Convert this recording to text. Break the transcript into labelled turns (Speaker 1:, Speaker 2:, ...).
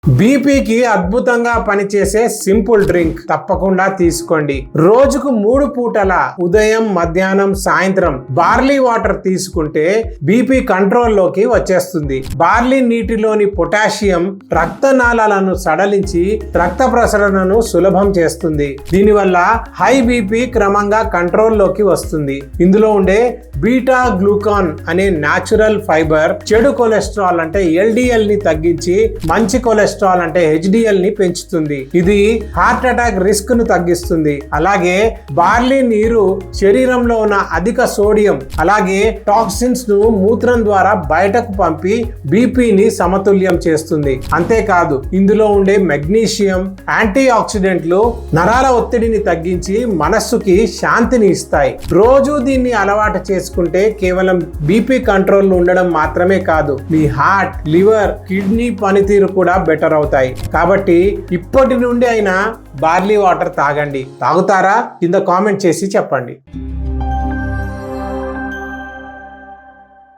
Speaker 1: బీపీకి అద్భుతంగా పనిచేసే simple drink తప్పకుండా తీసుకోండి. రోజుకు 3 పూటల ఉదయం, మధ్యాహ్నం, సాయంత్రం బార్లీ వాటర్ తీసుకుంటే బీపీ కంట్రోల్లోకి వచ్చేస్తుంది. బార్లీ నీటిలోని పొటాషియం రక్తనాళాలను సడలించి రక్త ప్రసరణను సులభం చేస్తుంది. దీనివల్ల హై బీపీ క్రమంగా కంట్రోల్లోకి వస్తుంది. ఇందులో ఉండే బీటా గ్లూకాన్ అనే న్యాచురల్ ఫైబర్ చెడు కొలెస్ట్రాల్ అంటే ఎల్డిఎల్ ని తగ్గించి మంచి కొలెస్ట్రాల్ అంటే హెచ్డిఎల్ ని పెంచుతుంది. ఇది హార్ట్ అటాక్ రిస్క్ ను తగ్గిస్తుంది. అలాగే బార్లీ నీరు శరీరంలో ఉన్న అధిక సోడియం అలాగే టాక్సిన్స్ ను మూత్రం ద్వారా బయటకు పంపి బీపీని సమతుల్యం చేస్తుంది. అంతేకాదు ఇందులో ఉండే మెగ్నీషియం యాంటీ ఆక్సిడెంట్లు నరాల ఒత్తిడిని తగ్గించి మనస్సుకి శాంతిని ఇస్తాయి. రోజు దీన్ని అలవాటు చేసుకుంటే కేవలం బీపీ కంట్రోల్ ఉండడం మాత్రమే కాదు, మీ హార్ట్, లివర్, కిడ్నీ పనితీరు కూడా బెటర్ అవుతాయి. కాబట్టి ఇప్పటి నుండి అయినా బార్లీ వాటర్ తాగండి. తాగుతారా? కింద కామెంట్ చేసి చెప్పండి.